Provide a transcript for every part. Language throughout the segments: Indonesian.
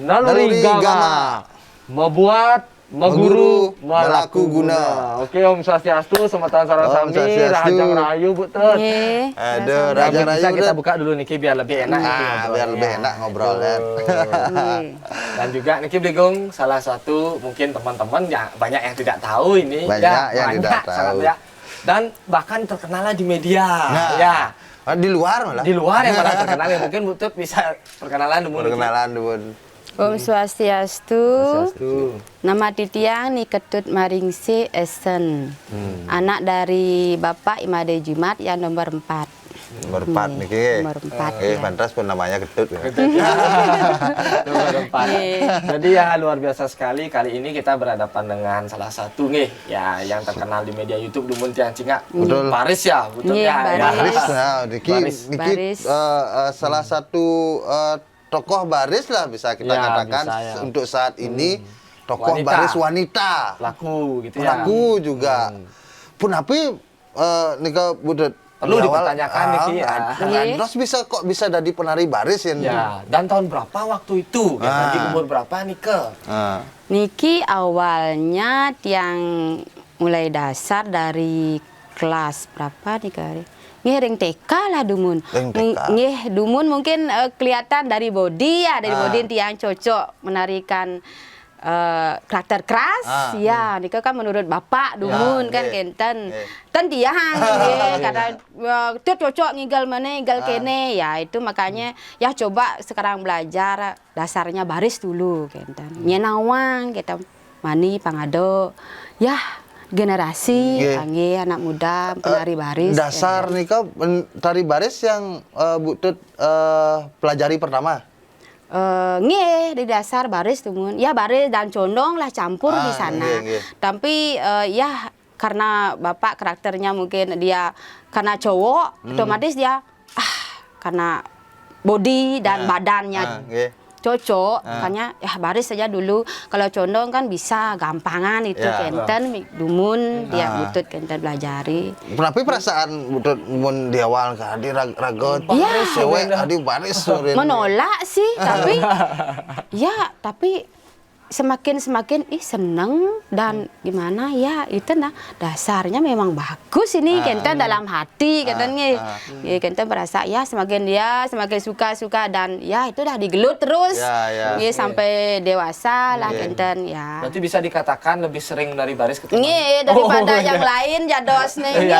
Naluri Gama membuat, meguru, melaku guna. Oke, Om Swastiastu, Semeton Sarasami, Rahajang Rahayu, Butut. Aduh, Raja Rahayu. Bisa kita buka dulu Niki biar lebih enak. Biar lebih enak ngobrolnya. Dan juga Niki Bligong salah satu mungkin teman-teman ya banyak yang tidak tahu ini. Banyak yang tidak tahu. Sangat ya. Dan bahkan terkenalnya di media. Ya. Di luar malah. Di luar yang malah terkenal ya. Mungkin Butut bisa perkenalan dulu. Om Swastiastu. Nama titiang ni Ketut Maringse Esen. Anak dari Bapak Imade Jimat yang nomor 4. Nomor 4 niki. Nomor 4. Ya. Pantas pun namanya Ketut. Nomor 4. Jadi ya luar biasa sekali. Kali ini kita berhadapan dengan salah satu nih ya yang terkenal di media YouTube Dumun Tiang Cingak. Betul. Baris ya, betul ya. Baris. Nah, niki salah satu tokoh baris lah bisa kita katakan untuk saat ini tokoh wanita. Baris wanita laku gitu laku juga pun tapi nika Budut perlu dipertanyakan Niki terus kok bisa jadi penari baris ya dan tahun berapa waktu itu nanti umur berapa Nika Niki awalnya yang mulai dasar dari kelas berapa Nika Ring TK lah Dumun. Nggih, Dumun mungkin kelihatan dari body ya, dari body yang cocok menarikan karakter keras. Ya, Nika kan menurut Bapak Dumun kan kenten. Ten tiang nggih, karena dia cocok ngigal mana, ngigal kene. Ya, itu makanya ya coba sekarang belajar dasarnya baris dulu kenten. Nyenawang kita mani pangado. Ya, generasi anak muda penari baris dasar nika tari baris yang Butut pelajari pertama di dasar baris Dumun ya baris dan condong lah campur di sana tapi ya karena Bapak karakternya mungkin dia karena cowok otomatis dia karena body dan badannya cocok, makanya ya baris saja dulu. Kalau condong kan bisa gampangan itu kenten Dumun dia Butut kenten belajari. Tapi perasaan Butut mun di awal kan di ragot cewek adi baris menolak sih tapi ya tapi semakin seneng dan gimana ya itu nah dasarnya memang bagus ini kenten dalam hati kenten kenten merasa ya semakin suka dan ya itu dah digelut terus sampai dewasa lah kenten ya berarti bisa dikatakan lebih sering dari baris ketemu daripada yang lain jados nih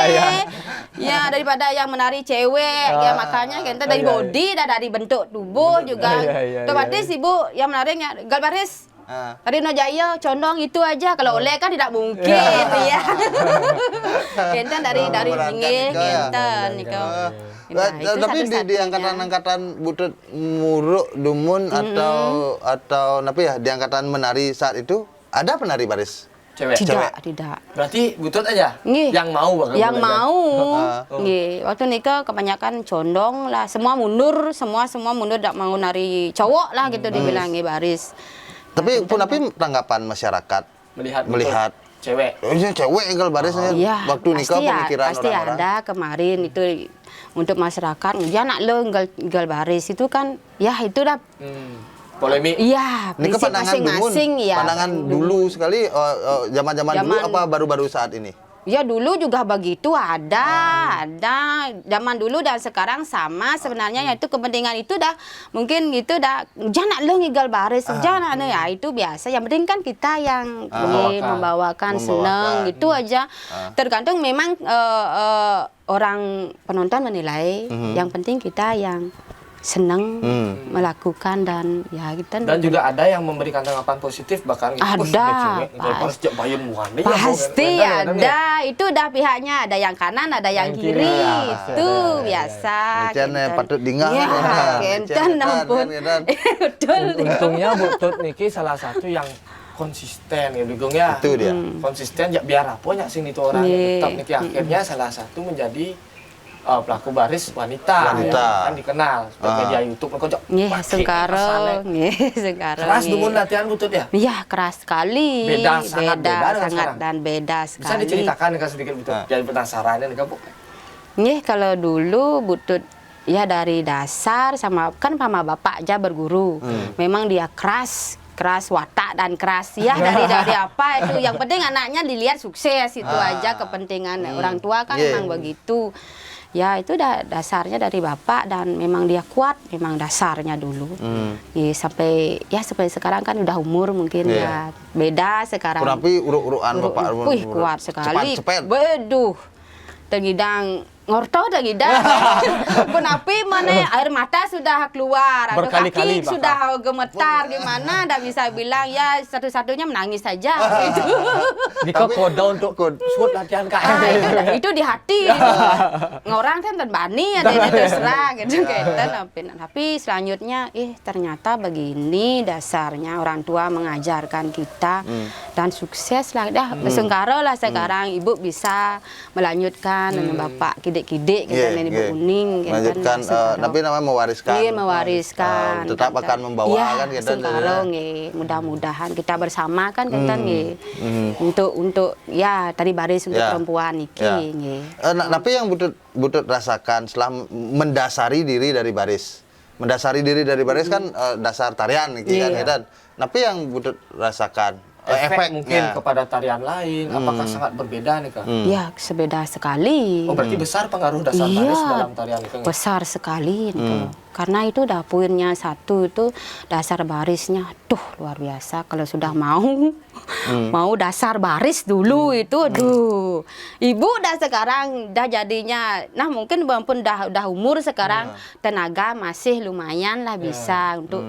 ya daripada yang menari cewek ya makanya kenten dari body dan dari bentuk tubuh juga otomatis ibu yang menarinya gal baris tadi no jaya condong itu aja kalau oleh kan tidak mungkin ya kenten dari pinggir kenten tapi di angkatan Butut Muruk Dumun atau napi ya di angkatan menari saat itu ada penari baris cewek tidak berarti Butut aja yang mau waktu nikah kebanyakan condong lah semua mundur tidak mau nari cowok lah gitu dibilangi baris. Tapi tanggapan masyarakat melihat cewek egal barisnya waktu nikah pemikiran pasti orang-orang. Ada kemarin itu untuk masyarakat ya nak lo egal baris itu kan ya itu dah polemik. Iya, ini masing-masing ya. Pandangan dulu sekali zaman-zaman dulu apa baru-baru saat ini? Ya dulu juga begitu ada zaman dulu dan sekarang sama sebenarnya yaitu kepentingan itu dah mungkin gitu dah jangan lo ngigal baris jangan ya itu biasa yang penting kan kita yang membawakan seneng gitu aja tergantung memang orang penonton menilai yang penting kita yang senang melakukan dan ya kita dan juga ada yang memberikan tanggapan positif bahkan ada pasti ada itu udah pihaknya ada yang kanan ada yang kiri itu biasa patut dengar kenten ampun betul untungnya Butut Niki salah satu yang konsisten ya Bligong ya itu dia konsisten ya biar apa itu orang tetap Niki akhirnya salah satu menjadi pelaku baris wanita. Kan dikenal di media YouTube kok sekarang keras Dumun latihan Butut ya? Iya keras sekali beda sangat dan beda sekali bisa diceritakan sedikit Butut jadi penasaran ya Bu? Kalau dulu Butut ya dari dasar sama bapak aja berguru. Memang dia keras watak dan keras ya dari apa itu. Yang penting anaknya dilihat sukses itu aja kepentingan orang tua kan memang begitu. Ya itu dasarnya dari bapak dan memang dia kuat, memang dasarnya dulu. Ya, sampai sekarang kan udah umur mungkin ya beda sekarang. Tapi uruk-urukan bapak. Wih kuat sekali. Cepat. Beduh. Tengidang ngorto tengidang. Penapi mana air mata sudah keluar, atau kaki sudah gemetar gimana, ndak bisa bilang ya satu-satunya menangis saja gitu. Niko kode untuk shoot latihan Itu di hati. Ngorang kan terbani ada yang terserah gitu tapi selanjutnya ternyata begini dasarnya orang tua mengajarkan kita dan sukses lah dah bersengkara lah sekarang ibu bisa melanjutkan dengan bapak kidek-kidek kita Ibu Uning melanjutkan tapi namanya mewariskan tetap akan membawa kan kita mudah-mudahan kita bersama kan kita untuk ya tadi baris untuk perempuan iki tapi yang butut rasakan setelah mendasari diri dari baris kan dasar tarian iki kan dan tapi yang butut rasakan efek mungkin kepada tarian lain, apakah sangat berbeda nih Kak? Ya, sebeda sekali. Oh, berarti besar pengaruh dasar baris dalam tarian nih Kak? Besar sekali nih Karena itu udah poinnya satu itu dasar barisnya, luar biasa. Kalau sudah mau dasar baris dulu itu, ibu udah sekarang udah jadinya, nah mungkin walaupun udah umur sekarang tenaga masih lumayan lah bisa untuk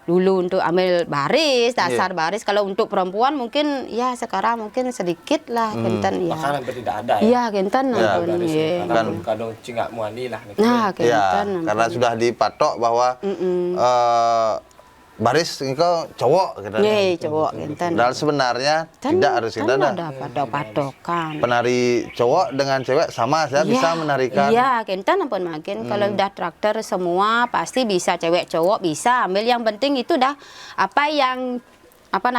dulu untuk ambil baris, dasar baris. Kalau untuk perempuan mungkin ya sekarang mungkin sedikit lah kenten ya. Bahkan hampir tidak ada ya. Iya, kenten kan kadang cingak muani lah. Nah, kenten. Karena sudah dipatok bahwa baris engkau cowok gitu. Cowok kenten. Dan sebenarnya tidak harus kita ada patok-patokan. Penari cowok dengan cewek sama saja bisa menarikan. Iya, kenten ampun makin. Kalau udah traktor semua pasti bisa, cewek cowok bisa ambil. Yang penting itu dah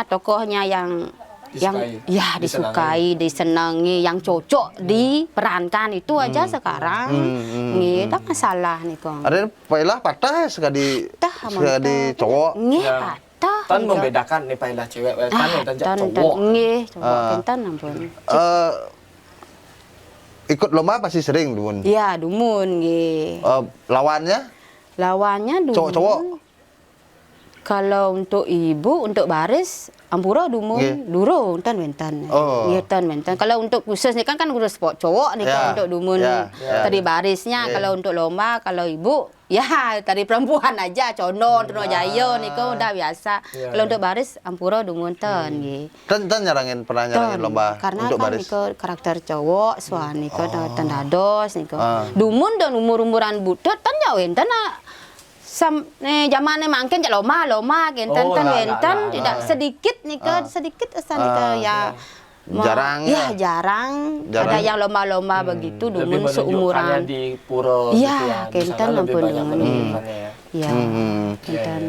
tokohnya yang disukai, disenangi, yang cocok diperankan itu aja sekarang. Tak masalah nih kong. Ada pailah patah sekali cowok. Patah. Tan membedakan nih pailah cewek tan cowok. Cowok kenten ampun. Ikut lomba pasti sering dumun. Iya, dumun Lawannya dumun. Cowok. Kalau untuk ibu, untuk baris, ampura dumun, durung tan wenten. Tan wenten. Kalau untuk khusus nih kan khusus cowok nih kan untuk dumun tadi barisnya. Kalau untuk lomba, kalau ibu tadi perempuan aja, Condong, Trojayo nih kan udah biasa. Kalau untuk baris, ampura dumun tan Tan pernah nyarangin lomba karena untuk kan baris. Karena karakter cowok, suami kan tendados nih kan. Dumun dan umur-umuran budak tan jauhin tan zamannya makin loma kenten wenten tidak sedikit nih sedikit asan ya jarang ada yang lomba-lomba begitu dumun seumuran di pura kenten ampun dumun kenten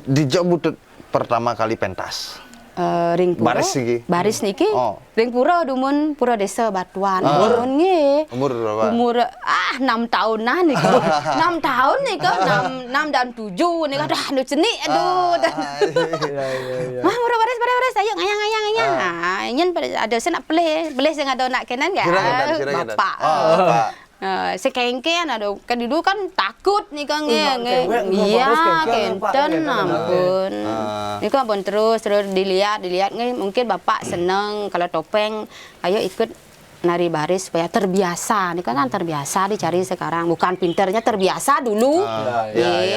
di jauh pertama kali pentas ring pura baris niki ring pura dumun pura desa Batuan dumun umur 6 tahunan nih 6 tahun nih 6 dan 7 nih dah nu ceni mah murah baris ayo ngayang nyen ada saya nak boleh saya ngado nak kenan enggak bapak sekengkean ada kan dulu kan takut nih kan kenten ampun ini kan ampun terus dilihat mungkin bapak seneng kalau topeng ayo ikut nari baris supaya terbiasa ini kan terbiasa dicari sekarang bukan pinternya terbiasa dulu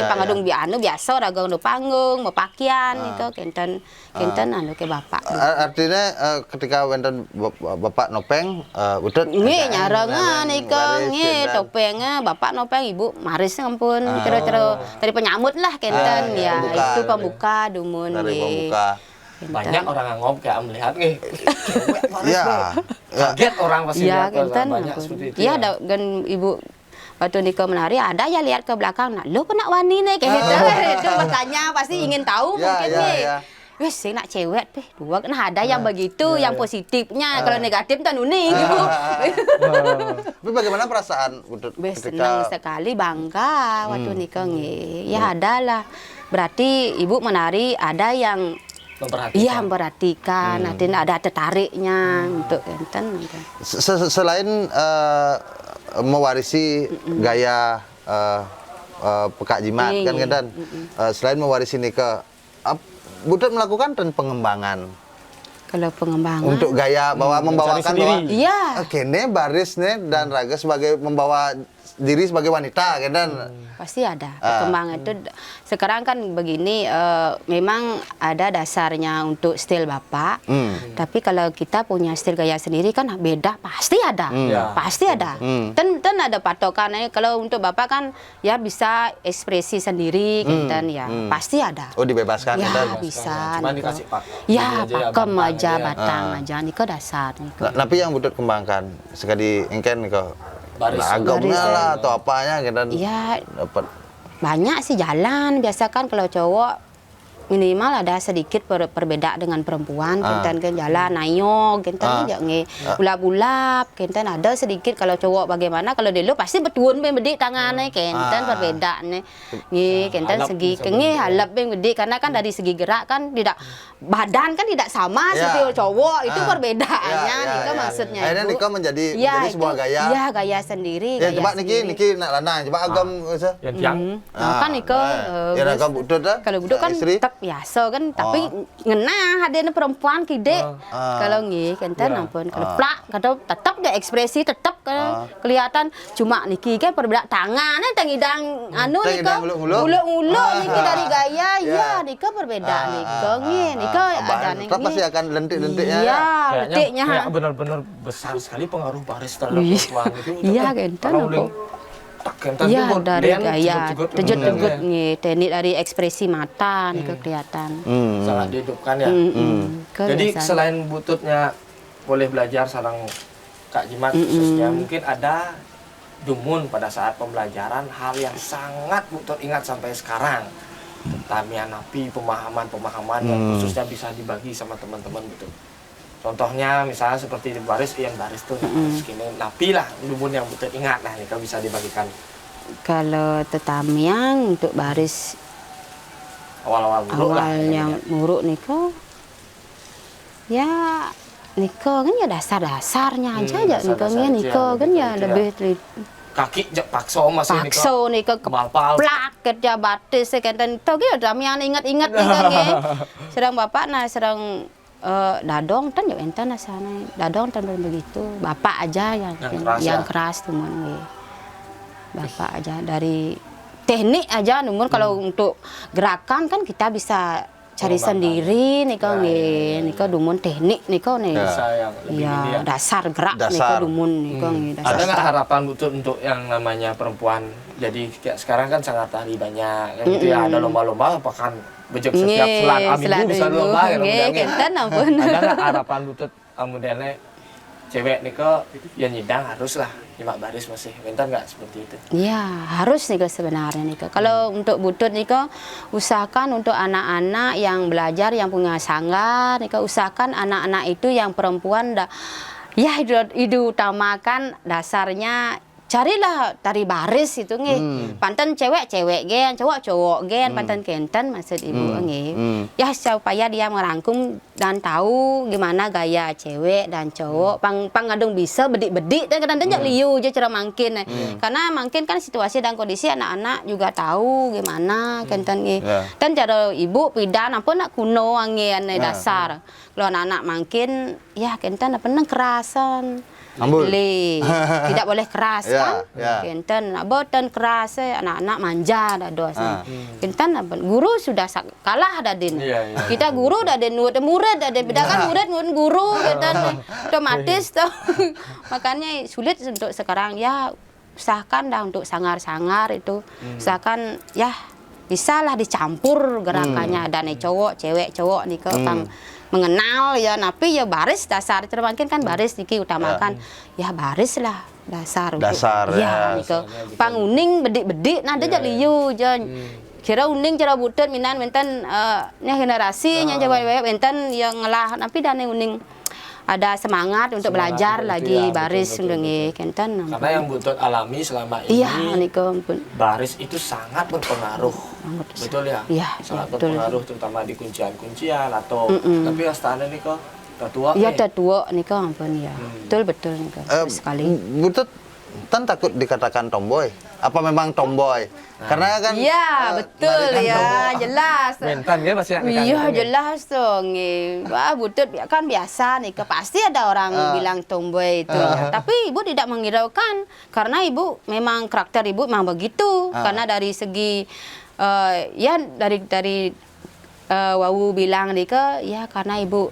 pangadung biasa ragang do panggung mau pakaian itu kenten anu ke bapak artinya ketika wonten bapak nopeng utut nyarengan ikan topengnya bapak nopeng ibu maris ampun cero dari penyambut lah kenten itu pembuka dumun banyak orang ngomong kayak melihat kaget orang pasti lihat banyak seperti itu dan ibu waktu Niko menari ada ya lihat ke belakang lo kena wani nih kayak gitu itu bertanya pasti ingin tahu mungkin nih wes saya nak cewek deh dua. Nah ada yang begitu, yang positifnya. Kalau negatif kan unik ibu. Tapi bagaimana perasaan Butut Wes senang ketika sekali, bangga waktu nikah nge. Ya ada lah. Berarti ibu menari ada yang Memperhatikan. iya memperhatikan, nanti ada tertariknya untuk enten. selain mewarisi gaya Pekak Jimat Iya, kan iya. dan selain mewarisi nikah, Butut melakukan dan pengembangan Kalau pengembangan. untuk gaya bahwa membawakan mencari bahwa sendiri. Iya. kene baris nih dan Raga sebagai membawa diri sebagai wanita kan dan Pasti ada perkembangan itu. Sekarang kan begini, memang ada dasarnya untuk stil bapak. Tapi kalau kita punya stil gaya sendiri kan beda, pasti ada, Ya. pasti ada. Dan ada patokannya. Kalau untuk bapak kan ya bisa ekspresi sendiri, kan ya pasti ada. oh dibebaskan Ya kan. bisa. Cuma Niko. dikasih pak. Ya ini aja ya, pakem batang aja, aja. batang aja. Niko dasar. Niko. Nah, tapi yang Butut kembangkan sekali engken ke Baris. agamnya Baris. lah atau apanya gitu dan Iya. dapat Banyak sih jalan, biasa kan kalau cowok minimal ada sedikit perbedaan dengan perempuan, kenten kan jalan nayo, kenten nge bulap-bulap, kenten ada sedikit kalau cowok bagaimana, kalau dulu pasti betuan bedik tangannya, kenten perbedaannya, nge kenten Halap segi bisa nge halap bedik karena kan dari segi gerak kan tidak badan kan tidak sama seperti cowok, itu perbedaannya, Nika maksudnya akhirnya Ibu. Nika menjadi sebuah gaya. Iya gaya sendiri. Ya gaya coba sendiri. niki nak lanang coba agam bisa. Yang tiang. Nah, kan Nika ya nak Butut dah. kalau buduk kan istri. tetap biasa kan, tapi ngena ada perempuan kide. Kalau nggih kenten ampun, kalau plak kadang tetap dia ekspresi tetap kelihatan cuma niki kan perbeda tangannya tangidang anu Tangidang Nika muluk-muluk. muluk-muluk niki dari gaya ya Nika perbedaan Nika nggih Nika ada nih. Tetap pasti akan lentik-lentiknya. Iya, Kayaknya detiknya. kayak benar-benar besar sekali pengaruh baris terhadap Iya. perempuan itu. Iya, kan. kenten Kalau apa? uling, tak, kenten Iya tuh dari kemudian gaya cegut-cegut, tegut-tegut kemudian nih teknik dari ekspresi mata nih kelihatan. sangat dihidupkan ya. Jadi Kebiasaan. selain Bututnya boleh belajar sarang Kak Jimat khususnya, mungkin ada Dumun pada saat pembelajaran hal yang sangat Butut ingat sampai sekarang. Tamian napi pemahaman-pemahaman yang khususnya bisa dibagi sama teman-teman Butut. Contohnya misalnya seperti di baris, yang baris tuh segini napi lah Dumun yang Butut ingat, nah ini kan bisa dibagikan Kalau tetamiang untuk baris awal-awal dulu lah. awal yang muruk niko, ya niko kan ya dasar-dasarnya aja ya niko dasar-dasar aja, niko kan ya gitu ya. lebih Kaki pakso masih ini kok. pakso niko Kepal-pal. keplak kerja batis kenten to ge tamiang ingat-ingat niko nge. Sedang bapak nah sedang dadong tan ya enten sana dadong tan begitu bapak aja yang keras tuh nge. Bapak aja dari teknik aja namun kalau untuk gerakan kan kita bisa cari sendiri nih kau nih kau dumun teknik nih kau nih Bisa yang lebih ini ya. dasar gerak nih Dasar. kau dumun nih kau nih Ada dasar nggak harapan Butut untuk yang namanya perempuan? Jadi kayak sekarang kan sangat ahli banyak. Yang gitu ya ada lomba-lomba apakah bejek setiap selang minggu bisa lomba ya nggih kenten ampun Ada nggak harapan Butut kemudiannya cewek nih kok yang nyidang harus lah nyimak baris masih bentar nggak seperti itu? Iya, harus nih Kak, sebenarnya nih Kak. Kalau untuk Butut nih Kak, usahakan untuk anak-anak yang belajar yang punya sanggar nih Kak, usahakan anak-anak itu yang perempuan ya itu utamakan dasarnya carilah tari baris itu nih. Panten cewek-cewek gen, cowok-cowok gen, panten kenten maksud ibu nih. Ya supaya dia merangkum dan tahu gimana gaya cewek dan cowok. Pangadung bisa bedik-bedik dan kadang-kadang liu aja cara mangkin. Karena mungkin kan situasi dan kondisi anak-anak juga tahu gimana kenten nih. Dan cara ibu pidan apa nak kuno angin dasar. Kalau anak-anak mangkin ya kenten apa nang kerasan. Ambul. Tidak boleh keras kan? Ya. Kenten boten keras anak-anak manja dah dosa. Kenten guru sudah kalah dah din. Kita guru dah din murid dah din. Bedakan murid guru kenten otomatis tuh. Makanya sulit untuk sekarang ya usahakan dah untuk sangar-sangar itu. Usahakan ya bisalah dicampur gerakannya dan cowok, cewek, cowok nih ke mengenal ya tapi ya baris dasar termangkin kan baris niki utamakan ya baris lah dasar Dasar, ya ya. gitu panguning bedik-bedik nah dia liu jan Kira uning cara butut minan menten nya generasi nya jawa menten yang ngelah tapi dane uning ada semangat untuk belajar untuk lagi itu ya, baris betul, nggih kenten. Karena yang butut alami selama ini Iya nika ampun. baris itu sangat berpengaruh. Betul ya? Iya, sangat betul. berpengaruh terutama di kuncian-kuncian atau tapi astana nih kok udah tua Iya dah tua nika ampun ya. Betul nika. Sekali. Butut tan takut dikatakan tomboy. Apa memang tomboy? Karena kan Iya, betul ya, jelas. mentan ya pasti Iya, jelas dong. Wah, butut kan biasa nih, pasti ada orang bilang tomboy itu. Ya. Tapi ibu tidak menghiraukan karena ibu memang karakter ibu memang begitu. Karena dari segi ya dari Wawu bilang Dika, ya karena ibu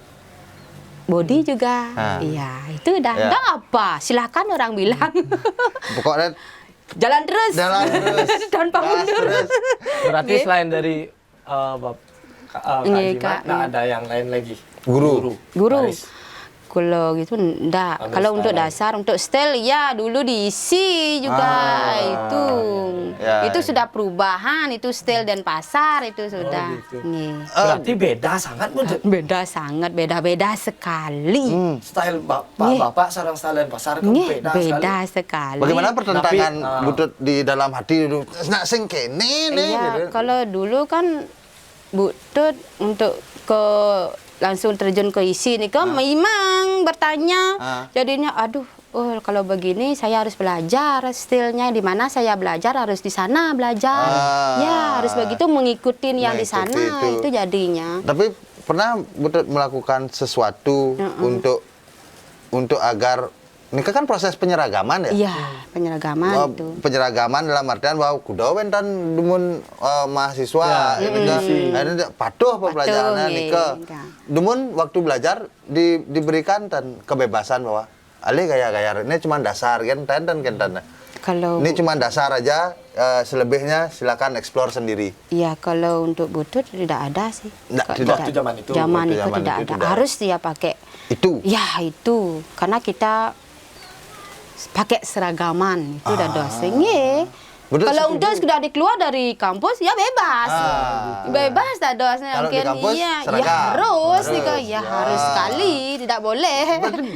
body juga. Iya, itu udah enggak apa. Silakan orang bilang. pokoknya Jalan terus. Tanpa mundur. Berarti selain dari Kak Iya, Jimat, Kak. ada yang lain lagi? Guru. Baris. Kalau gitu enggak. Ambil Kalau untuk style. dasar, untuk style ya dulu diisi juga itu. Ya, Itu ya. sudah perubahan, itu style dan pasar itu sudah. gitu. Nih. Berarti beda sangat butut. Beda sangat, beda-beda sekali. Style bapak sarang style dan pasar kan Nih, beda, beda sekali. sekali. Bagaimana pertentangan Tapi, butut di dalam hati dulu? Nak sing kene nih Iya, gitu. kalau dulu kan butut untuk ke langsung terjun ke isi nih kan memang bertanya jadinya aduh kalau begini saya harus belajar stylenya di mana saya belajar harus di sana belajar ya harus begitu mengikuti yang di sana Mengikuti itu jadinya. Tapi pernah butut melakukan sesuatu untuk agar ini kan proses penyeragaman ya? Iya penyeragaman itu. Penyeragaman dalam artian bahwa kuda wentan dumun mahasiswa akhirnya patuh pembelajarannya nika. Dumun waktu belajar diberikan dan kebebasan bahwa ali gaya-gaya ini cuma dasar kan Kalau ini cuma dasar aja selebihnya silakan explore sendiri. iya kalau untuk butut tidak ada sih. Tidak. Waktu zaman itu. Zaman Waktu itu zaman tidak itu ada. tidak. Harus dia pakai Itu. ya itu karena kita pakai seragaman itu udah dosen ya. Betul, Kalau setuju. udah sudah dikeluar dari kampus ya bebas. Bebas dah dosnya Kalau di mungkin kampus, iya ya seragam. harus nih kok Harus. ya harus sekali tidak boleh.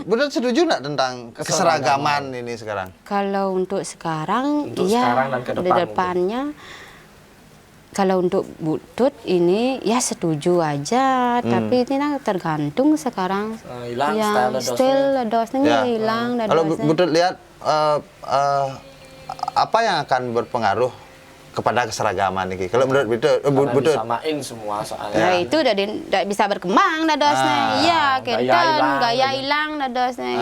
Betul setuju nggak tentang keseragaman ini sekarang? Kalau untuk sekarang Untuk iya sekarang dan ke depan depannya kalau untuk butut ini ya setuju aja tapi ini kan tergantung sekarang Hilang ya, style dosnya Ya. hilang Kalau butut lihat apa yang akan berpengaruh kepada keseragaman ini? Kalau menurut butut, disamain semua soalnya. ya itu udah tidak bisa berkembang dah dosnya iya gaya hilang dah dosnya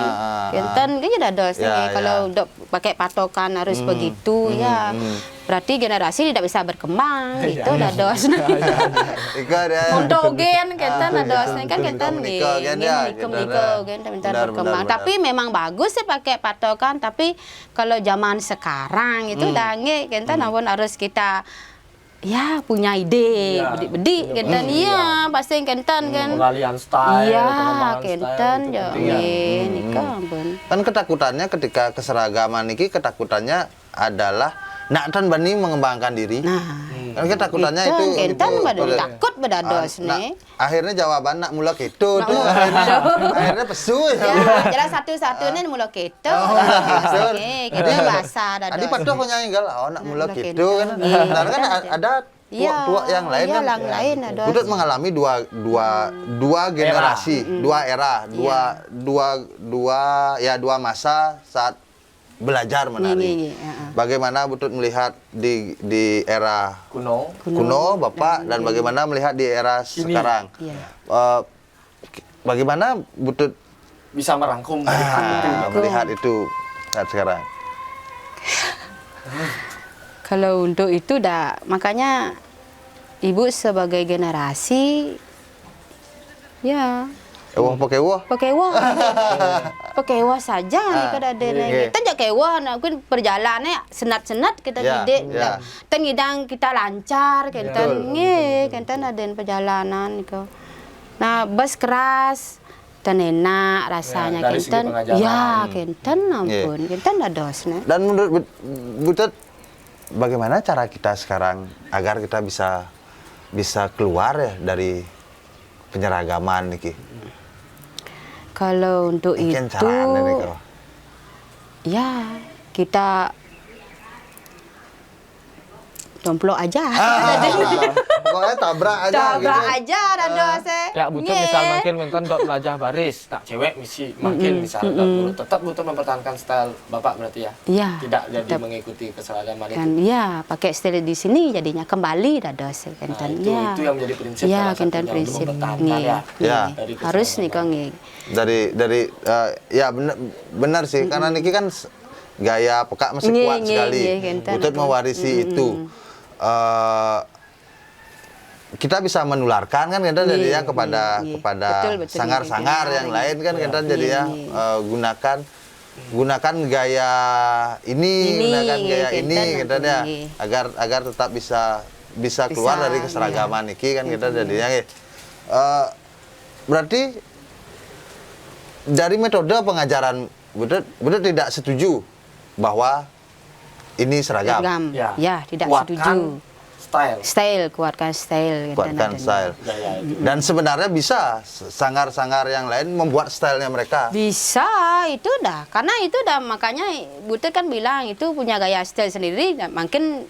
kenten kan dah dosnya Ya, kalau udah pakai patokan harus begitu ya berarti generasi tidak bisa berkembang itu dah dosnya Ika dia. Montogen kenten dah dosnya kan kenten Niko, kan ya, Niko kan bentar Benar, berkembang benar. tapi memang bagus sih pakai patokan tapi kalau zaman sekarang itu udah nge kenten namun harus kita ya punya ide Iya, bedik kenten iya pasti kenten kan Pengalian style, iya pengembangan kenten style, itu ya penting ya. nikah ampun Kan ketakutannya ketika keseragaman ini ketakutannya adalah nak tan bani mengembangkan diri. nah Kan ketakutannya itu kenten pada pada- takut pada dos Nah, nih akhirnya jawaban nak mula gitu Nak tuh mula akhirnya pesu ya jelas satu-satunya mula kita kita bahasa dah Adi dos patuh punya enggal nak mula mula gitu gitu. kan. Iya. Karena kan ada Iya, tua yang lain iya, kan. yang lain ada. Butut mengalami dua generasi, dua era, dua masa saat belajar menari. Iya. Bagaimana Butut melihat di era Kuno. Bapak dan bagaimana melihat di era sekarang? Iya. Bagaimana Butut Bisa merangkum melihat itu. melihat itu saat sekarang? Kalau untuk itu dah makanya ibu sebagai generasi ya Pakai wah. pakai wah saja nih kada ada kita jak kewah nah kun perjalanannya senat-senat kita Ya, gede ya. ten ngidang kita lancar kenten kenten ada perjalanan gitu nah bus keras ten enak rasanya dari segi kenten pengajaran. ya kenten ampun kenten ada dosnya Dan menurut Butut bagaimana cara kita sekarang agar kita bisa keluar ya dari penyeragaman niki? Kalau untuk Mungkin itu, caranya nih kalau. ya kita domplok aja. Pokoknya tabrak aja Tabrak gitu. aja rada se. Ya butuh misal makin menton dot belajar baris, tak cewek misi makin misal tetap butuh mempertahankan style bapak berarti ya. Iya. Tidak jadi tetap. mengikuti keseragaman itu. Kan ya pakai style di sini jadinya kembali rada se Nah, kenten. itu, Ya. itu yang menjadi prinsip Ya, salah kenten satunya prinsip. untuk mempertahankan Nge, ya. Ya. Dari harus nih keseragaman. kong nge. Dari ya benar sih karena niki kan gaya peka masih Nge, kuat nge, sekali. nge, kenten. Butut mewarisi itu. Kita bisa menularkan kan kita Nge, jadinya nge, kepada nge. kepada Betul, sangar-sangar nge, yang nge. lain kan kita Nge, jadinya nge. gunakan gaya ini, gunakan nge, gaya kenten, ini kita ya nge. agar tetap bisa keluar Bisa, dari keseragaman niki kan kita Kenten, jadinya berarti dari metode pengajaran Butut tidak setuju bahwa ini seragam. Seragam. Ya. Ya, tidak Kuatkan setuju. style. Style, kuatkan style. Kuatkan style. Gaya itu. Dan sebenarnya bisa sangar-sangar yang lain membuat stylenya mereka. Bisa, itu dah. Karena itu dah makanya Butut kan bilang itu punya gaya style sendiri. Dan makin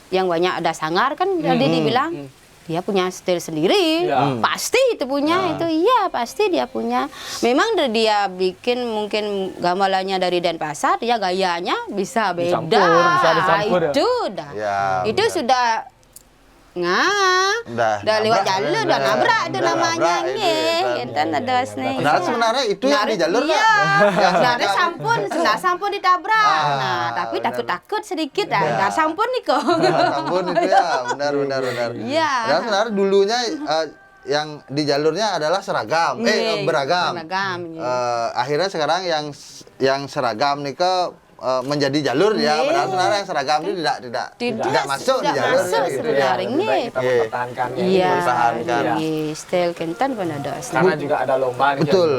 yang banyak ada sangar kan tadi dibilang dia punya style sendiri. Ya. Pasti itu punya itu. Iya, pasti dia punya. Memang dia bikin mungkin gamelannya dari Denpasar, dia gayanya bisa beda. Bisa dicampur ya. Itu dah. Ya, itu benar. sudah Udah lewat nabrak, jalur, udah nabrak itu udah namanya nabrak itu, nggih. kan. Enten ada sini. Padahal sebenarnya itu yang di jalur iya. kan? Sebenarnya sampun ditabrak. Nah, tapi benar. takut-takut sedikit dah. Sampun nih kok. Ampun itu ya, benar. Iya. Dan sebenarnya dulunya yang di jalurnya adalah seragam, beragam. Beragam. Iya. Akhirnya sekarang yang seragam nih menjadi jalur ya, padahal sebenarnya yang seragam itu tidak masuk di jalur masuk gitu ya. sebenarnya. Lebih baik kita mempertahankannya. Iya. Mempertahankan. Style kentan pun ada. Karena juga ada lomba nih, Betul.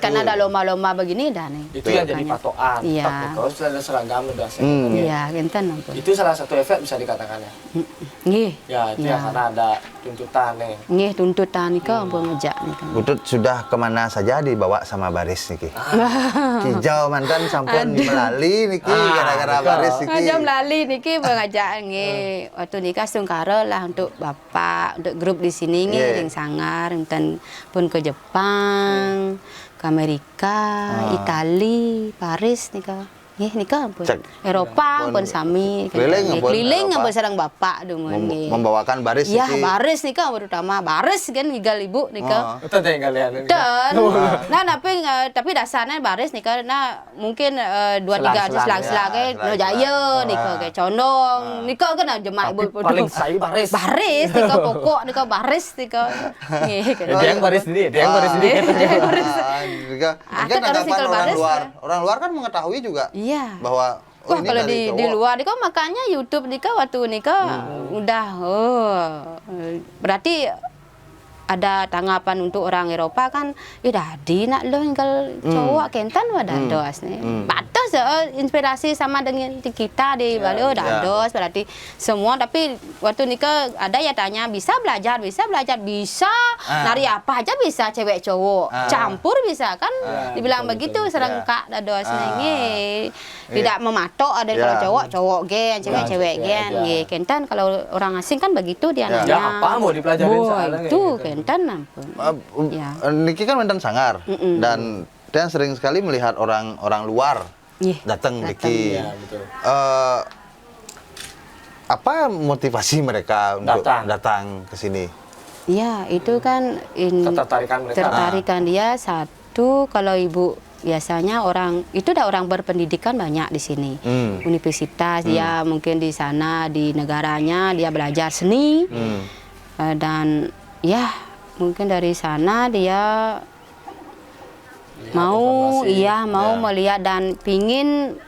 Karena ada lomba-lomba begini dah nih. Itu yang jadi patokan. Iya. Tetap, kalau sudah ada seragam udah Iya, kentan ampun. itu salah satu efek bisa dikatakan ya. Nggih. Ya, itu ya karena ada tuntutan nih. Nggih tuntutan nika ampun ngejak nika. Butut sudah kemana saja dibawa sama baris niki. Kijau mantan sampun melali niki gara-gara baris niki. Jam lali niki pengajak nggih. Waktu nikah sungkara lah untuk bapak, untuk grup di sini nggih yang sangar enten pun ke Jepang, ke Amerika, Itali, Paris nikah. Nggih nikah ampun. Cek. Eropa Pun pun sami. keliling ampun Keliling Eropa. ampun sareng bapak dumun nggih. Membawakan baris Ya, niki. baris nikah terutama baris kan tinggal ibu nikah. Itu yang kalian. Dan, nah tapi dasarnya baris nih karena mungkin 2-3 selang-selang no jaya nih kayak condong nih kan jemaah ibu Paling saya baris. baris nih pokok nih baris nih Dia yang baris sendiri, dia yang baris sendiri. Mungkin kan harus anggapan ikut orang baris, luar. ya. Orang luar kan mengetahui juga Iya. bahwa Wah ini kalau dari di cowok. luar nih makanya YouTube nih waktu nih udah berarti ada tanggapan untuk orang Eropa kan, dadi nak lo tinggal cowok kentan wadah dos nih. Batas inspirasi sama dengan kita di Bali udah dos berarti semua tapi waktu nikah ada ya tanya bisa belajar nari apa aja bisa cewek cowok campur bisa kan dibilang begitu serengkak dados nih tidak mematok ada kalau cowok gen cewek gen kentan kalau orang asing kan begitu dia nanya. Ya apa mau dipelajarin soalnya Itu gitu. kentan ampun. Ya. Niki kan mantan sangar dan dia sering sekali melihat orang luar datang Niki. Iya, betul. Apa motivasi mereka untuk Datang. datang ke sini? Ya, itu kan Ketertarikan mereka. tertarikan dia satu kalau ibu biasanya orang itu udah orang berpendidikan banyak di sini. Universitas dia mungkin di sana di negaranya dia belajar seni. Dan ya mungkin dari sana dia mau melihat dan pingin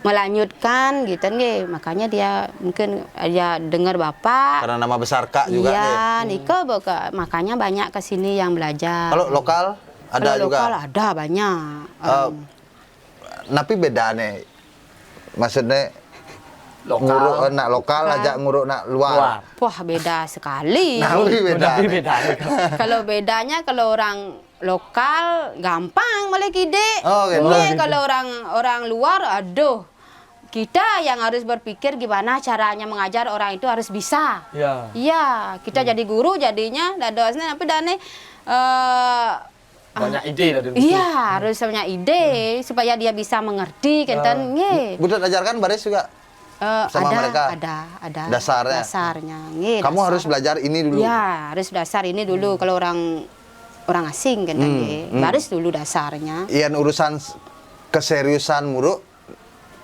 melanjutkan gitu nih makanya dia mungkin dia dengar bapak Karena nama besar Kak juga nih. iya Nika makanya banyak ke sini yang belajar. Kalau lokal ada Kalau juga. lokal ada banyak. Tapi beda nih. Maksudnya nguruk nak lokal aja nguruk nak luar. Wah, beda sekali. Nah, beda. Kalau bedanya kalau orang lokal gampang malah kide. Oh, gitu. Kalau orang luar, aduh. Kita yang harus berpikir gimana caranya mengajar orang itu harus bisa. Iya, kita jadi guru jadinya dadosnya tapi dane banyak ide dari iya, harus punya ide supaya dia bisa mengerti kenten nggih. Butet ajarkan baris juga sama mereka. Ada dasarnya. Kamu dasar. harus belajar ini dulu. Ya, harus dasar ini dulu kalau orang asing kan baris dulu dasarnya. Ian urusan keseriusan muruk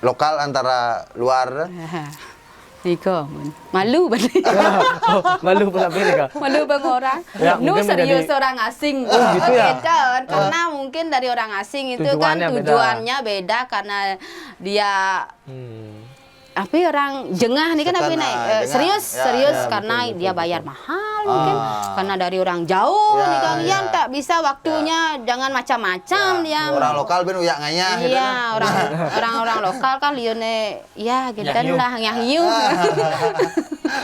lokal antara luar. Niko, malu banget. Malu pula beda. Malu bang orang. Ya, Nu serius orang asing. Gitu ya? Beda, karena mungkin dari orang asing itu kan tujuannya beda karena dia tapi orang jengah nih kan tapi serius karena dia bayar mahal mungkin karena dari orang jauh nih kan yang tak bisa waktunya jangan macam-macam dia orang lokal ben uyak ngayah gitu iya orang lokal kan lione ya genten lah nyahiu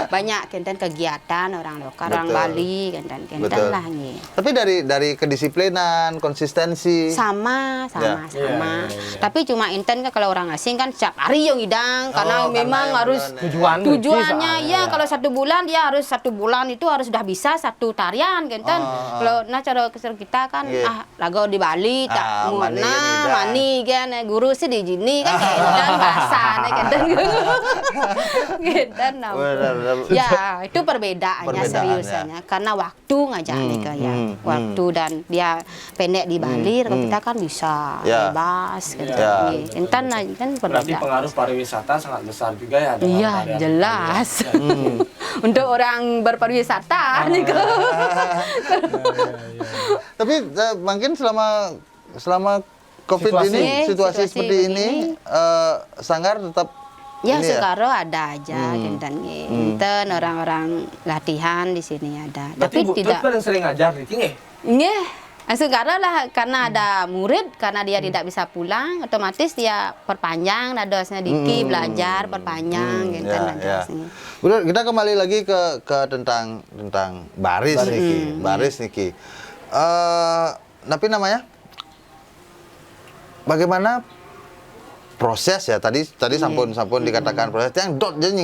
banyak genten kegiatan orang lokal orang Bali genten lah nih tapi dari kedisiplinan konsistensi sama tapi cuma inten kan kalau orang asing kan setiap hari yang hidang karena memang harus tujuannya ya kalau 1 bulan dia harus 1 bulan itu harus sudah bisa 1 tarian genten kalau cara kita kan lagu di Bali tak mani kan guru sih di sini kan dan bahasa genten genten ya itu perbedaannya seriusnya karena waktu ngajak nih ya waktu dan dia pendek di Bali kita kan bisa bebas genten berarti pengaruh pariwisata sangat besar juga ya. Iya, jelas. Untuk orang berpariwisata nih. Tapi mungkin selama COVID situasi seperti ini Sanggar tetap ya sekarang ada aja genten orang-orang latihan di sini ada. Berarti tapi tidak paling sering ngajar di sini. Sekarang lah karena ada murid karena dia tidak bisa pulang otomatis dia perpanjang nadosnya Diki belajar perpanjang gitu Udah kita kembali lagi ke tentang baris Niki. Tapi namanya bagaimana proses ya tadi sampun dikatakan proses yang dot jadi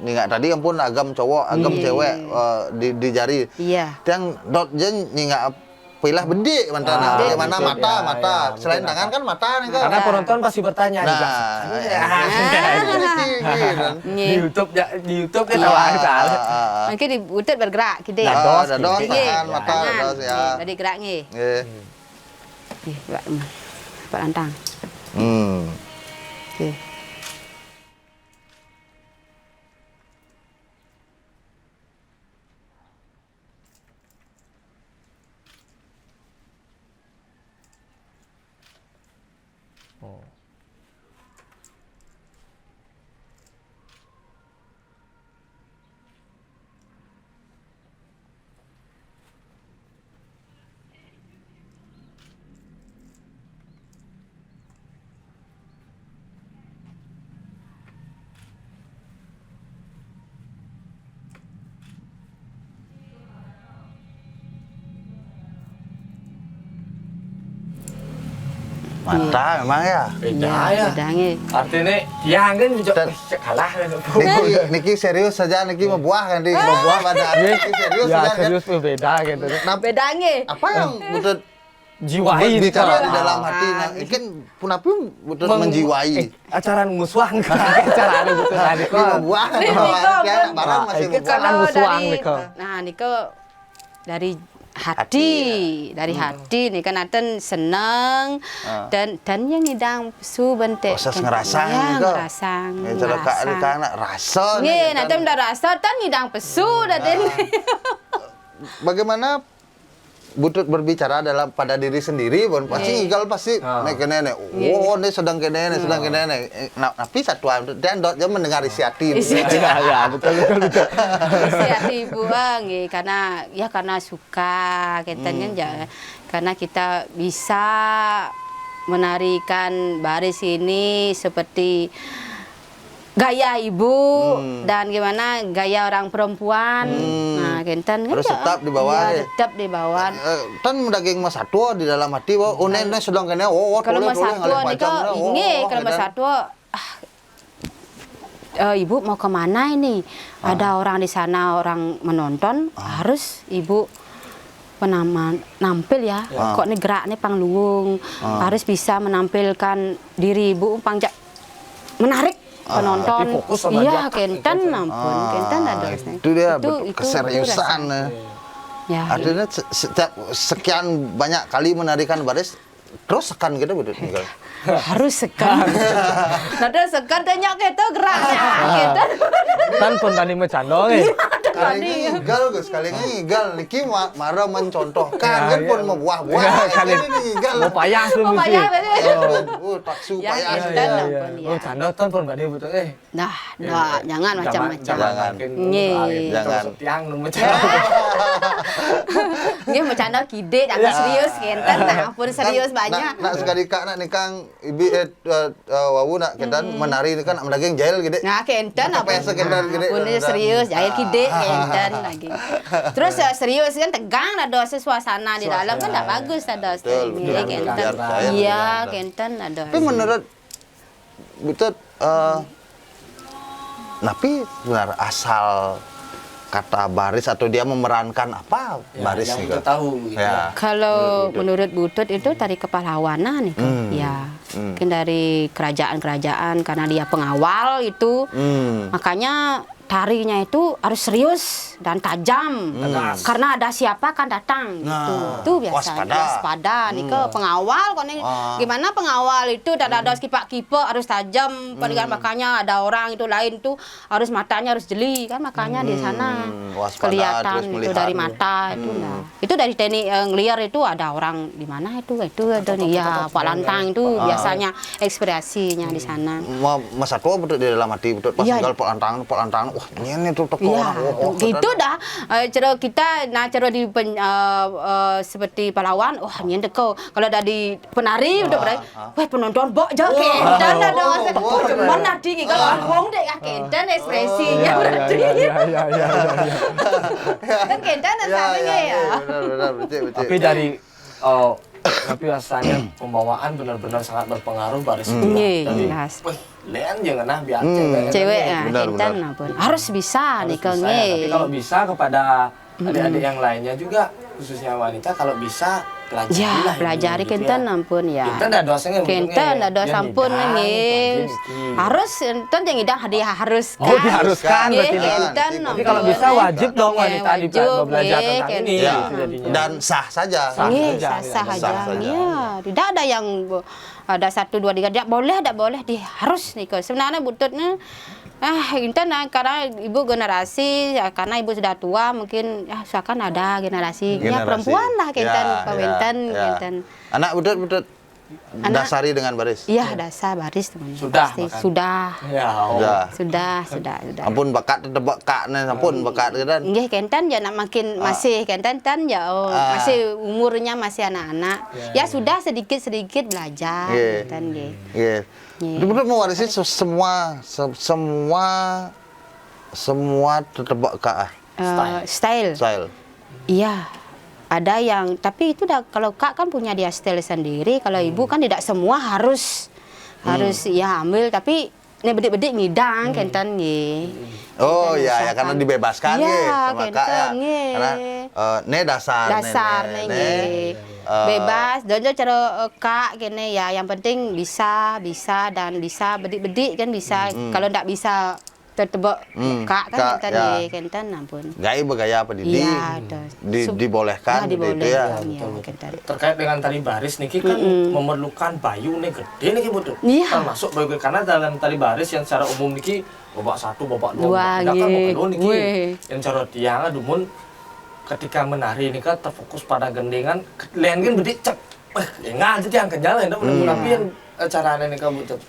nyingak tadi ampun agam cowok agam cewek di jari yang dot jadi nyingak pilah bedik mantana bagaimana mata selain tangan kan mata nih kan karena penonton pasti bertanya di YouTube dia tahu mungkin di YouTube bergerak gitu ya dados tangan mata dados ya dari gerak nih Pak Lantang mata memang ya beda ya artinya yang kan kalah Niki serius saja Niki membuah kan membuah pada Niki serius ya saja serius beda gitu nah bedanya apa yang betul jiwai bicara di dalam hati mungkin punapi betul menjiwai acara musuhan acara betul tadi membuah barang masih membuah musuhan nah Niko dari hati nih kan Aten seneng dan yang ngidang su bentek proses ngerasang rasa nih Aten udah rasa tan ngidang pesu dan bagaimana butut berbicara pada diri sendiri bon pasti ngigal pasti nenek ini sedang kene nah tapi satuan dan dia mendengar isi hati ya betul isi hati buang karena suka katanya karena kita bisa menarikan baris ini seperti gaya ibu dan gimana gaya orang perempuan. Nah, kenten Harus tetap di bawah, ya, ya. tetap di bawah. Tan daging Mas Satwa di dalam hati bahwa unene sedang kene Kalau Mas Satwa nih kok kalau Mas Satwa ibu mau kemana ini? Ada orang di sana, orang menonton, harus ibu nampil ya. Kok nih gerak nih pangluung, harus bisa menampilkan diri ibu panjang menarik penonton. fokus sama Iya, dia, kenten ampun, kenten ada. Itu dia keseriusan. Ya. Artinya setiap sekian banyak kali menarikan baris terus sekan gitu betul. Harus sekan. Nada sekan tanya kita geraknya. Kita. Tan pun tadi bercanda Kali ngigal Gus, kali ngigal niki marah mencontohkan kan pun membuah-buah. Kali ngigal. mau payah tuh Oh, mesti. payah betul. Taksu Ya, payah. ya, sih. dan Ya. ampun, ya. Oh, canda tan pun enggak dia betul Nah, jangan macam-macam. Jangan. Jangan. Tiang nu macam. Dia bercanda kide, jangan serius kenten. Nah, ampun serius Kan, banyak. Nak sekali kak nak nikang ibi wawu nak kentan menari ini kan am daging jail gede. Nah, kenten Apa yang sekedar gede? Ampun dia serius, jahil kide kenten lagi. Terus serius kan tegang ada suasana di dalam kan enggak bagus ada Betul, ini betul. kenten. Biar saya Iya, benar. kenten ada. Tapi menurut betul napi benar asal kata baris atau dia memerankan apa baris yang nih kita Kak? tahu gitu. Ya. Kalau menurut Butut itu dari kepahlawanan itu, ya, mungkin dari kerajaan-kerajaan karena dia pengawal itu, makanya tarinya itu harus serius dan tajam, karena ada siapa kan datang, Nah, itu biasa waspada, nih ke pengawal, kok nih gimana pengawal itu ada kipak-kipak harus tajam, kan makanya ada orang itu lain tuh harus matanya harus jeli kan makanya di sana waspada, kelihatan terus itu melihat. dari mata itu nah. Itu dari teknik ngeliar itu ada orang di mana itu ada nih ya Pak Lantang itu biasanya ekspresinya di sana. Mas Satwa betul di dalam hati betul pas Iya. tinggal Pak Lantang wah ini tuh toko Iya, orang gitu dah. Cara kita, cara di seperti pahlawan, wah ini teko. Kalau dari penari udah berarti, wah penonton bok jauh kentan ada masa. Cuman nanti kalau ngomong deh kentan ekspresinya berarti. Kan kentan asalnya ya. Benar betul. Tapi dari tapi rasanya pembawaan benar-benar sangat berpengaruh baris itu. Iya, Dari jelas. wih, lean jangan nah biar Cewek ya, Benar, kentan benar. pun harus bisa nih Harus bisa ya. Tapi kalau kenge. bisa kepada adik-adik yang lainnya juga khususnya wanita kalau bisa pelajari Ya, lah pelajari gitu kentan ya. ampun ya. Kentan ada dosanya Kentan ada sampun nge. Harus enten yang idang hadiah harus kan. Oh, diharuskan Nggih, berarti. kentan Tapi kalau bisa wajib dong wanita di wajib, belajar nggih, tentang ini kentan. gitu jadinya. Dan sah saja. Nggih, saja, sah-sah ya, aja. sah saja. Ya, tidak ada yang ada 1 2 3 tidak boleh, harus nih kok. Sebenarnya bututnya intan karena ibu generasi ya, karena ibu sudah tua mungkin ya seakan ada generasi ya perempuan lah kentan pawentan kentan. Anak betul dasari dengan baris. Iya, dasar baris teman. Sudah, Pasti. makan. Sudah. Ya, Sudah. Ampun bakat tebak kak nih, ampun bakat kan. Nggih kentan ya nak makin masih kentan ya masih umurnya masih anak-anak. Ya sudah sedikit-sedikit belajar Nggih. kentan nggih. Iya. Betul mewarisi semua tebak kak Style. Iya. Ada yang tapi itu kalau Kak kan punya dia style sendiri, kalau ibu kan tidak semua harus ya ambil tapi ini bedik-bedik ngidang kentan nggih. Oh Kentan ya usahakan. karena dibebaskan Iya, nggih sama kak ya. kentan, nggih. Karena ne dasar nggih. Bebas dan cara Kak kene ya yang penting bisa dan bisa bedik-bedik kan bisa. Kalau ndak bisa tetebak Kak kan kentan ya. nggih kentan ampun. Gai bergaya apa Didi? Iya, Dibolehkan gitu itu ya. Kentan. terkait dengan tari baris niki kan memerlukan bayu nih gede niki betul. Iya. Termasuk bayu karena dalam tari baris yang secara umum niki babak 1, babak 2, Wah, babak 3 kan nggih. babak 2 niki. Weh. Yang cara tiang dumun ketika menari ini kan terfokus pada gendengan, lain kan bedik cek. Enggak jadi yang kenyal ya tapi yang caranya nih kamu betul.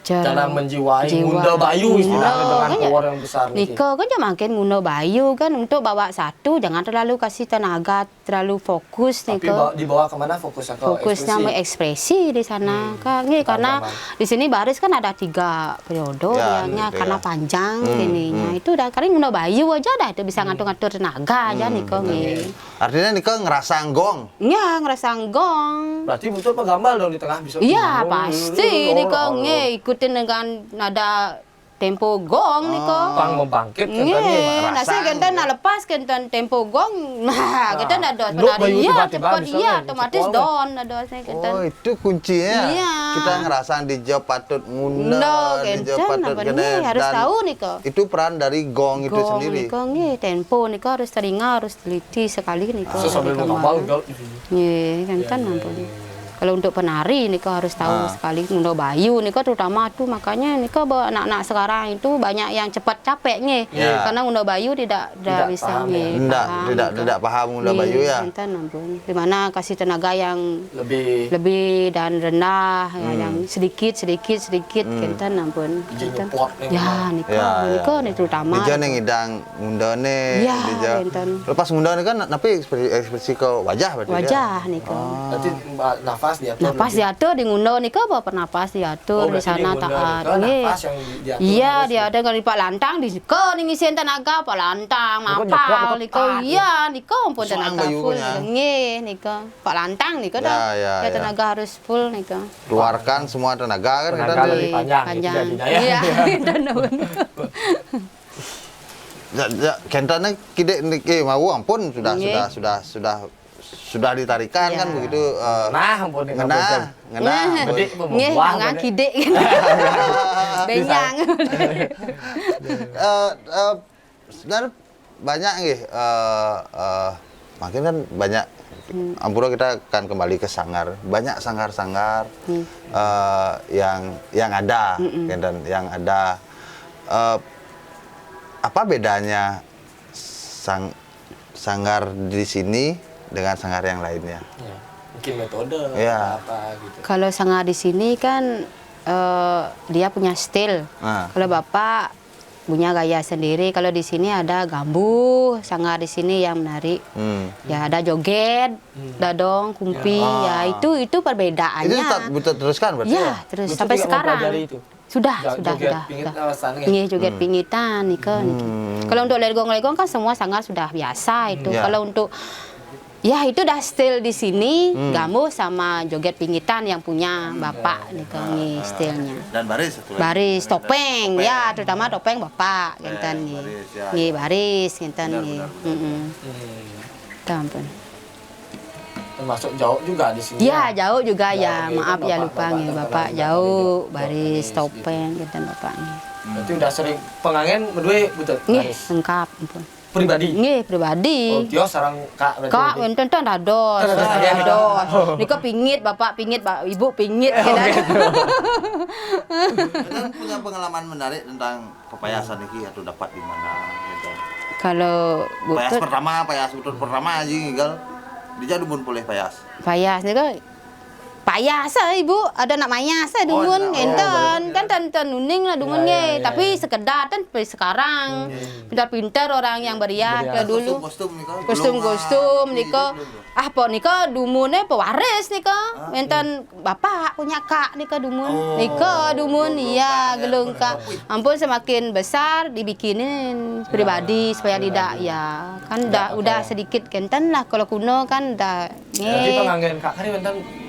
cara menjiwai ngunda bayu istilahnya dengan power yang besar Niko kan cuma makin ngunda bayu kan untuk bawa satu, jangan terlalu kasih tenaga, terlalu fokus tapi Niko. dibawa kemana fokusnya ke Fokusnya mengekspresi di sana kan, karena di sini baris kan ada 3 periode ya, karena panjang ininya itu udah kali ngunda bayu aja dah itu bisa ngatur-ngatur tenaga aja Niko Artinya Niko ngerasa gong. Ya ngerasa gong. Berarti betul pegambal dong di tengah bisa. Iya pasti Niko ikutin dengan nada tempo gong Niko. Pang membangkit nasi kita nak lepas kita tempo gong. Nah, kita nak dos penari ya cepat iya otomatis don ada kita. Oh, itu kuncinya. Iya. Kita ngerasa di job patut ngunda, di job patut gede harus tahu Niko. Itu peran dari gong itu sendiri. Niko tempo Niko harus teringat, harus teliti sekali Niko. Sambil ngambal gal di sini. Kan ampun. Kalau untuk penari Niko harus tahu sekali ngunda bayu Niko terutama tuh makanya Niko bawa anak-anak sekarang itu banyak yang cepat capek karena ngunda bayu tidak bisa tidak paham ngunda bayu ya. Dimana kasih tenaga yang lebih dan rendah yang sedikit kenten ampun. Ya Niko terutama. Dia nih ngidang ngunda nih. Ya lepas ngunda nih kan tapi ekspresi ke wajah berarti. Wajah Niko. Berarti nafas diatur di ngundo Niko bawa pernapas diatur di sana taat iya dia ada kalau Pak Lantang di Niko nih ngisiin tenaga Pak Lantang mapal Niko iya Niko pun tenaga full Niko Pak Lantang Niko dah ya tenaga harus full Niko keluarkan semua tenaga kan tenaga lebih panjang iya dan kentanya kide niki mau ampun sudah ditarikan kan begitu ampun ngena nggak kide benyang sebenarnya banyak makin kan banyak ampura kita akan kembali ke sanggar banyak sanggar-sanggar yang ada dan yang ada apa bedanya sanggar di sini dengan sanggar yang lainnya? Ya, mungkin metode apa gitu. Kalau sanggar di sini kan dia punya style. Kalau Bapak punya gaya sendiri. Kalau di sini ada gambu, sanggar di sini yang menarik. Ya ada joget, dadong, kumpi. Ya itu perbedaannya. Itu teruskan berarti ya? Terus sampai sekarang. Sudah. Joget pingitan Niko. Kalau untuk legong kan semua sanggar sudah biasa itu. Kalau untuk ya itu dah style di sini, gambu sama joget pingitan yang punya Bapak Niko stylenya. Dan baris topeng ya, terutama topeng Bapak genten baris genten ampun. Termasuk jauh juga di sini. Ya, jauh juga ya. Maaf ya lupa Bapak jauh baris topeng genten Bapak Berarti udah sering pengangen berdua betul. Lengkap ampun. Pribadi? Pribadi. Oh, Tio sarang Kak berarti? Kak, enten dados. Niko pingit, Bapak pingit, Ibu pingit. Kita punya pengalaman menarik tentang pepayasan ini atau dapat di mana gitu. Kalau payas pertama aja tinggal dia dumun boleh payas. Payas Niko payas Ibu, ada nak mayas dumun enten kan ten nuning lah dumun tapi sekedar kan sekarang pintar-pintar orang yang beriah ke dulu kostum Niko pok Niko dumunnya pewaris Niko enten Bapak punya Kak Niko dumun iya gelung Kak ampun semakin besar dibikinin pribadi supaya tidak ya kan udah sedikit kenten lah kalau kuno kan udah jadi penganggen Kak Kari enten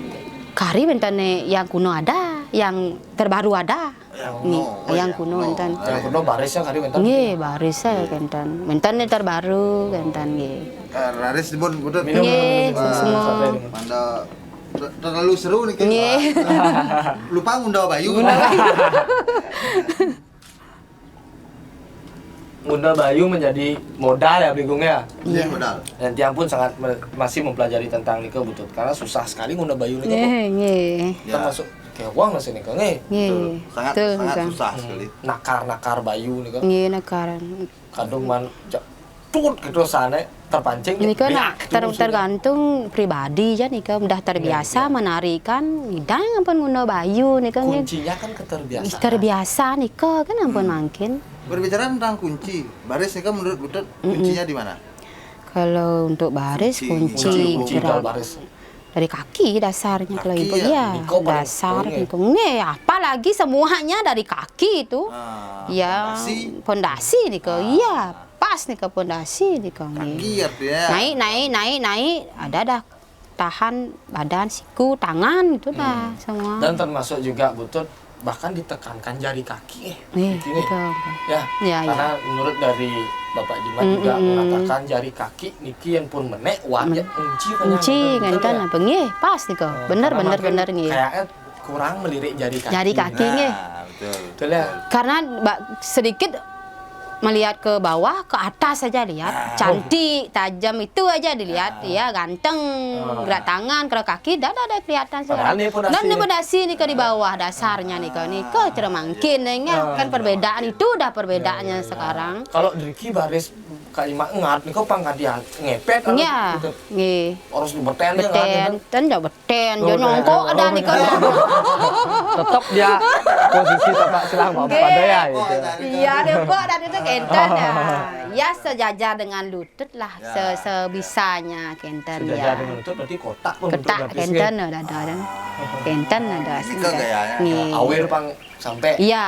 Kari bentane yang kuno ada, yang terbaru ada. Yang kuno enten. Yang kuno barisnya kari benten. Barisnya benten. Benten terbaru benten Raris dibun betul. Semua. Manda terlalu seru nih lupa ngunda bayu. Ngunda bayu menjadi modal ya bligungnya. Iya modal. Dan Tiang pun sangat masih mempelajari tentang Niko Butut karena susah sekali ngunda bayu Niko. Termasuk kayak uang nasi Niko sangat susah sekali. Nakar bayu Niko. Nakaran. Kadung man tut gitu sana terpancing. Ini kan riak, itu maksudnya. tergantung pribadi ya nih kan udah terbiasa menarikan hidang ampun guna bayu nih kan Kuncinya kan keterbiasaan. terbiasa nih kan ampun makin. Berbicara tentang kunci, baris nih kan menurut Butut kuncinya di mana? Kalau untuk baris kunci Kunci gerak kalau baris. dari kaki dasarnya kalau Kaki ibu ya? ya Niko paling dasar betul, ya? niko nih apalagi semuanya dari kaki itu ya pondasi niko iya pas nih ke pondasi nih Kaki artinya. naik ada dah tahan badan siku tangan itu dah semua Dan termasuk juga Butut bahkan ditekankan jari kaki nih Gini. itu ya, Ya, karena menurut dari Bapak Jimat juga mengatakan jari kaki niki yang pun menek wajib kunci kan kan apa nih pas nih kok bener nih kayaknya kurang melirik jari kaki nih Betul. betul ya. karena sedikit melihat ke bawah ke atas saja lihat cantik tajam itu aja dilihat ya ganteng gerak tangan gerak kaki dah kelihatan Padahal saja ini pondasi dan ini nih. pondasi nih ke di bawah dasarnya nih ke cermangkin kan perbedaan itu udah perbedaannya sekarang Kalau Driki baris kalimat ngat nih kok pangkat dia ngepet ya nih harus dibeten ya beten dan jauh beten Oh, jauh nyongkok oh, ada nih kan Tetap dia posisi tapak silang pada ya gitu. iya deh kok dan itu kenten ya sejajar dengan lutut lah sebisanya kenten Sejajar ya dengan itu berarti kotak pun ketak untuk baris kenten ada kan kenten ada gayanya. nih awir pang sampai iya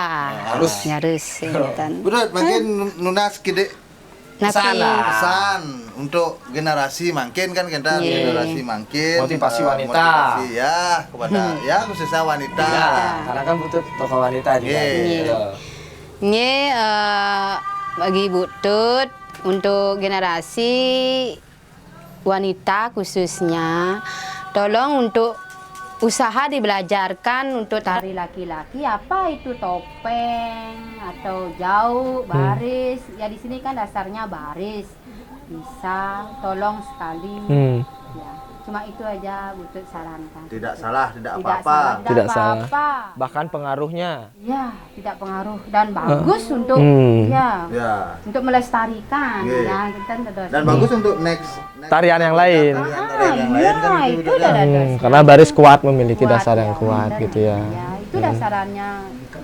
Harus. harus kenten Butut makin nunas kide Naki pesan untuk generasi makin kan kita Iya. generasi makin Motivasi wanita. motivasi ya kepada ya khususnya wanita. ya, karena kan butuh tokoh wanita juga Iya. gitu. ini bagi Butut untuk generasi wanita khususnya tolong untuk usaha dibelajarkan untuk tari laki-laki apa itu topeng atau jauh baris ya di sini kan dasarnya baris bisa tolong sekali ya cuma itu aja Butut sarankan Tidak salah, tidak Tidak apa-apa. salah, Tidak salah. apa-apa. Bahkan pengaruhnya. Ya, tidak pengaruh dan bagus untuk ya, Ya. untuk melestarikan Iya. ya kita Dan bagus untuk next Tarian yang lain. tarian yang lain kan itu Butut, ya. udah Karena baris kuat memiliki kuat, dasar yang ya, kuat benar. gitu ya. Ya, itu dasarannya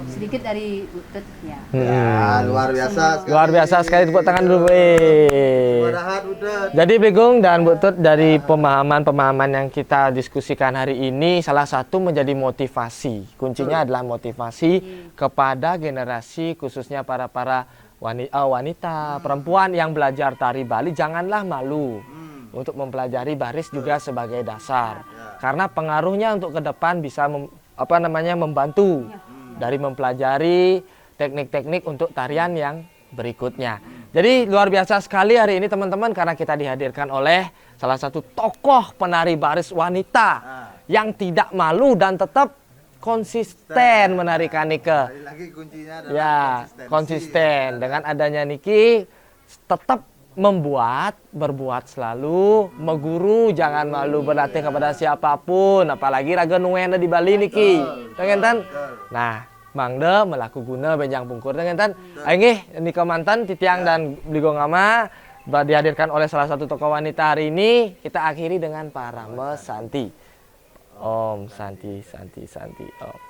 sedikit dari Butut ya. Ya, luar biasa sekali. Luar biasa sekali, tepuk tangan dulu. Mudah-mudahan Butut. Jadi Begong dan Bu Tut, dari pemahaman yang kita diskusikan hari ini, salah satu menjadi motivasi. Kuncinya adalah motivasi kepada generasi khususnya para wanita, perempuan yang belajar tari Bali, janganlah malu untuk mempelajari baris juga sebagai dasar. Karena pengaruhnya untuk ke depan bisa membantu dari mempelajari teknik-teknik untuk tarian yang berikutnya. Jadi luar biasa sekali hari ini teman-teman karena kita dihadirkan oleh salah satu tokoh penari baris wanita yang tidak malu dan tetap konsisten menarikan Nike. Lagi kuncinya adalah Ya, konsistensi. konsisten. Dengan adanya Niki tetap berbuat selalu, meguru, jangan malu berlatih kepada siapapun, apalagi raga nuena di Bali Niki. Tengen. Nah, Mangde melaku guna benjang pungkur dengan Aingih Nika mantan Titiang dan Bligo Ngama dihadirkan oleh salah satu tokoh wanita hari ini. Kita akhiri dengan Parame Santi. Om Santi Om.